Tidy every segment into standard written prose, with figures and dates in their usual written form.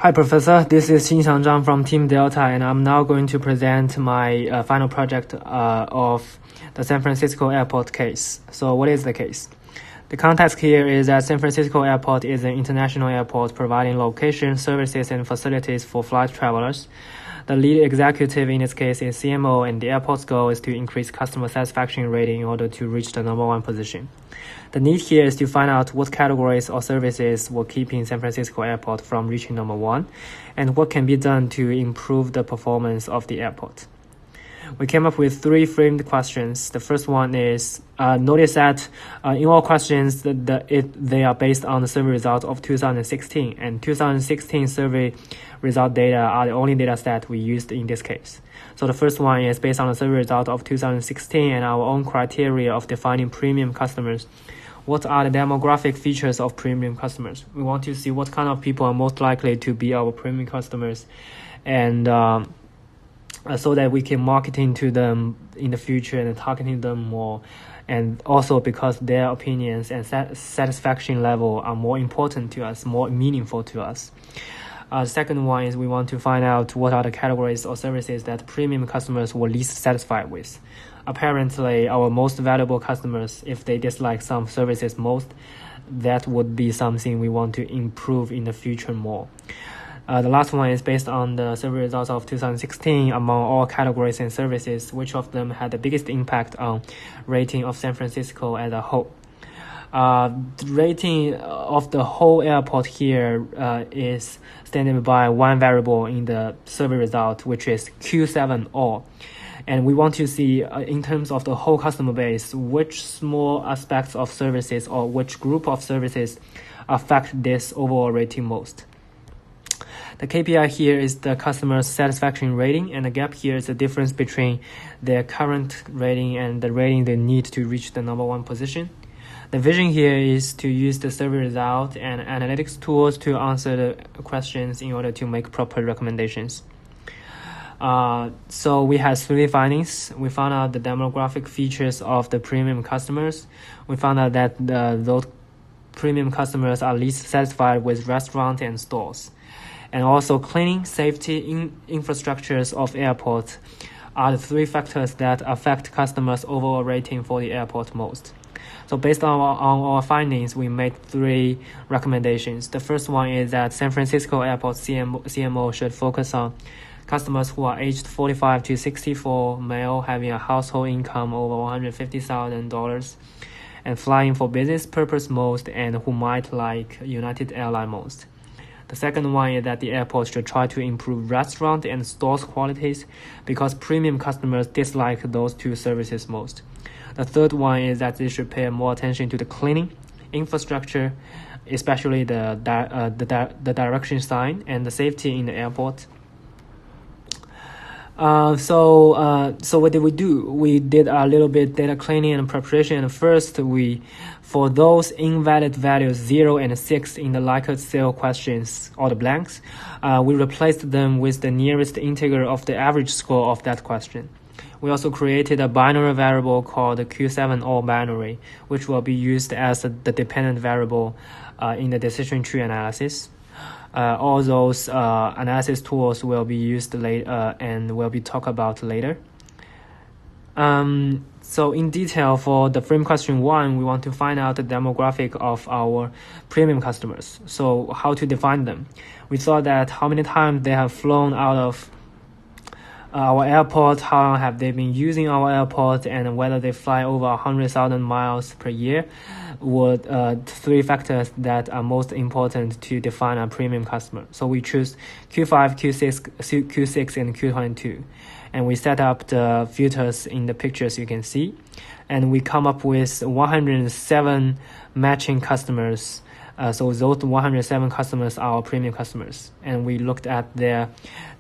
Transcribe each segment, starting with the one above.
Hi, Professor. This is Zhang from Team Delta, and I'm now going to present my final project of the San Francisco Airport case. So what is the case? The context here is that San Francisco Airport is an international airport providing location, services, and facilities for flight travelers. The lead executive in this case is CMO, and the airport's goal is to increase customer satisfaction rating in order to reach the number one position. The need here is to find out what categories or services will keep San Francisco Airport from reaching number one, and what can be done to improve the performance of the airport. We came up with three framed questions. The first one is, notice that in all questions, they are based on the survey result of 2016, and 2016 survey result data are the only data set we used in this case. So the first one is based on the survey result of 2016 and our own criteria of defining premium customers. What are the demographic features of premium customers? We want to see what kind of people are most likely to be our premium customers, and so that we can marketing to them in the future and targeting them more, and also because their opinions and satisfaction level are more important to us, more meaningful to us. The second one is we want to find out what are the categories or services that premium customers were least satisfied with. Apparently, our most valuable customers, if they dislike some services most, that would be something we want to improve in the future more. The last one is based on the survey results of 2016 among all categories and services, which of them had the biggest impact on rating of San Francisco as a whole. The rating of the whole airport here is standing by one variable in the survey result, which is Q7 all. And we want to see, in terms of the whole customer base, which small aspects of services or which group of services affect this overall rating most. The KPI here is the customer satisfaction rating, and the gap here is the difference between their current rating and the rating they need to reach the number one position. The vision here is to use the survey result and analytics tools to answer the questions in order to make proper recommendations. So we had three findings. We found out the demographic features of the premium customers. We found out that those premium customers are least satisfied with restaurants and stores. And also cleaning, safety, infrastructures of airports are the three factors that affect customers' overall rating for the airport most. So based on our findings, we made three recommendations. The first one is that San Francisco Airport CMO should focus on customers who are aged 45 to 64, male, having a household income over $150,000, and flying for business purpose most, and who might like United Airlines most. The second one is that the airport should try to improve restaurant and stores qualities because premium customers dislike those two services most. The third one is that they should pay more attention to the cleaning, infrastructure, especially the direction sign, and the safety in the airport. So what did we do? We did a little bit data cleaning and preparation. And first, for those invalid values 0 and 6 in the Likert cell questions, or the blanks, we replaced them with the nearest integer of the average score of that question. We also created a binary variable called the Q7 all binary, which will be used as the dependent variable in the decision tree analysis. All those analysis tools will be used later and will be talked about later. So in detail for the frame question 1, we want to find out the demographic of our premium customers. So how to define them? We saw that how many times they have flown out of our airport, how long have they been using our airport, and whether they fly over 100,000 miles per year were three factors that are most important to define a premium customer. So we choose Q5, Q6, and Q22. And we set up the filters in the pictures you can see. And we come up with 107 matching customers. So those 107 customers are our premium customers. And we looked at their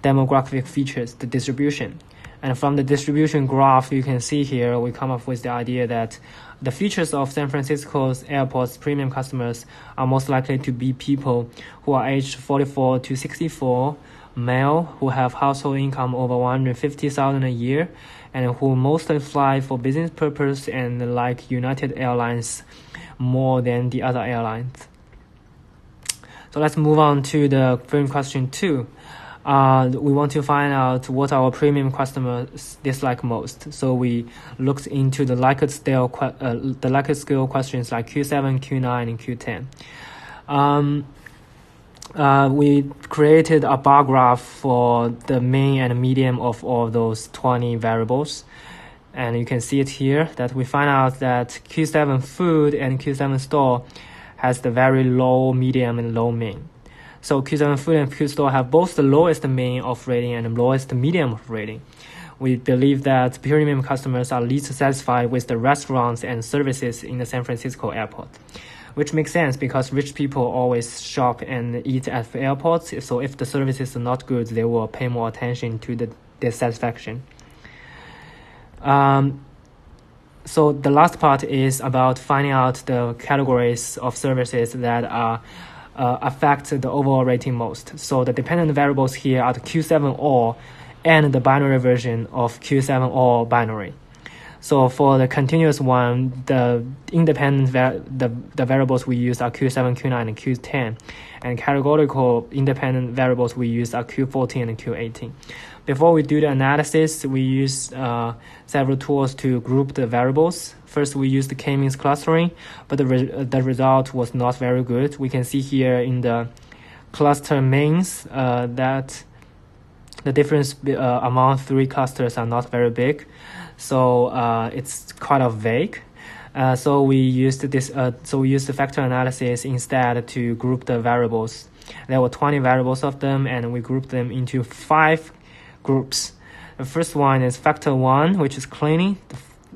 demographic features, the distribution. And from the distribution graph, you can see here, we come up with the idea that the features of San Francisco's airport's premium customers are most likely to be people who are aged 44 to 64, male, who have household income over $150,000 a year, and who mostly fly for business purpose and like United Airlines more than the other airlines. So let's move on to the premium question 2. We want to find out what our premium customers dislike most. So we looked into the Likert scale questions like Q7, Q9, and Q10. We created a bar graph for the mean and median of all those 20 variables. And you can see it here that we find out that Q7 food and Q7 store has the very low median and low mean. So Q7 food and Q store have both the lowest mean of rating and the lowest median of rating. We believe that premium customers are least satisfied with the restaurants and services in the San Francisco airport, which makes sense because rich people always shop and eat at the airports. So if the services are not good, they will pay more attention to the dissatisfaction. So the last part is about finding out the categories of services that are affect the overall rating most. So the dependent variables here are the Q7 all and the binary version of Q7 all binary. So for the continuous one, the independent the variables we use are Q7, Q9, and Q10, and categorical independent variables we use are Q14 and Q18. Before we do the analysis, we use several tools to group the variables. First, we used the k-means clustering, but the result was not very good. We can see here in the cluster means that the difference among 3 clusters are not very big, so it's kind of vague. So we used the factor analysis instead to group the variables. There were 20 variables of them, and we grouped them into 5 groups. The first one is factor 1, which is cleaning.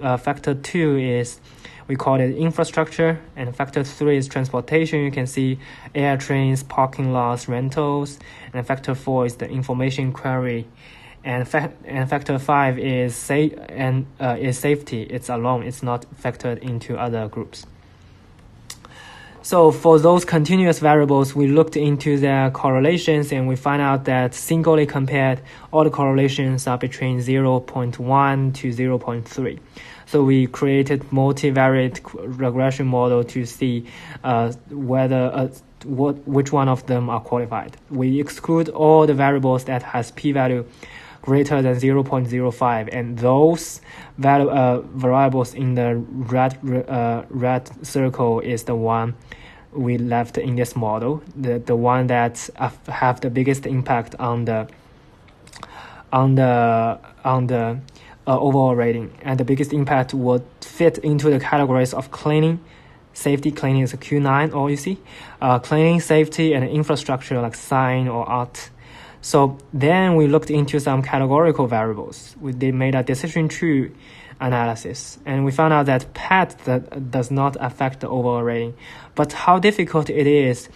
Factor 2 is, we call it infrastructure, and factor 3 is transportation. You can see air, trains, parking lots, rentals, and factor 4 is the information query, and factor 5 is safety. It's alone. It's not factored into other groups. So for those continuous variables, we looked into their correlations, and we find out that singly compared, all the correlations are between 0.1 to 0.3. So we created multivariate regression model to see whether which one of them are qualified. We exclude all the variables that has p-value greater than 0.05, and those variables in the red circle is the one we left in this model, the one that have the biggest impact on the overall rating, and the biggest impact would fit into the categories of cleaning, safety. Cleaning is a Q9, all you see, cleaning, safety, and infrastructure like sign or art. So then we looked into some categorical variables. They made a decision tree analysis, and we found out that PET does not affect the overall rating. But how difficult it is,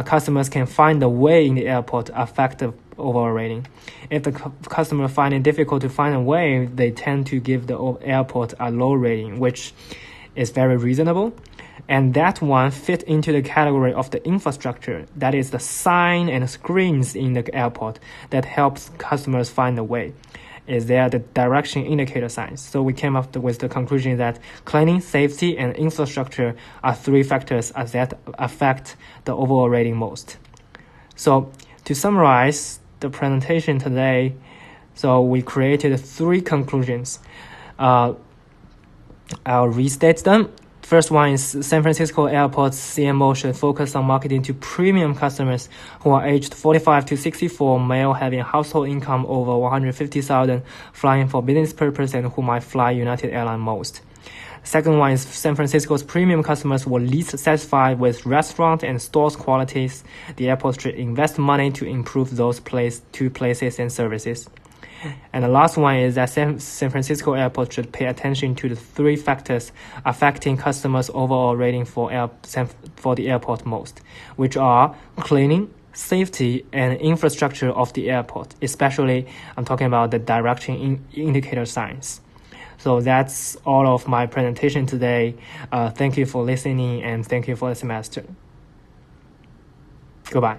customers can find the way in the airport affect the overall rating. If the customer find it difficult to find a way, they tend to give the airport a low rating, which is very reasonable. And that one fit into the category of the infrastructure, that is the sign and screens in the airport that helps customers find the way. Is there the direction indicator signs? So we came up with the conclusion that cleaning, safety, and infrastructure are 3 factors that affect the overall rating most. So to summarize the presentation today, so we created 3 conclusions. I'll restate them. First one is San Francisco Airport's CMO should focus on marketing to premium customers who are aged 45 to 64, male, having household income over 150,000, flying for business purpose, and who might fly United Airlines most. Second one is San Francisco's premium customers were least satisfied with restaurant and stores qualities. The airport should invest money to improve those places and services. And the last one is that San Francisco Airport should pay attention to the 3 factors affecting customers' overall rating for the airport most, which are cleaning, safety, and infrastructure of the airport. Especially, I'm talking about the direction indicator signs. So that's all of my presentation today. Thank you for listening, and thank you for the semester. Goodbye.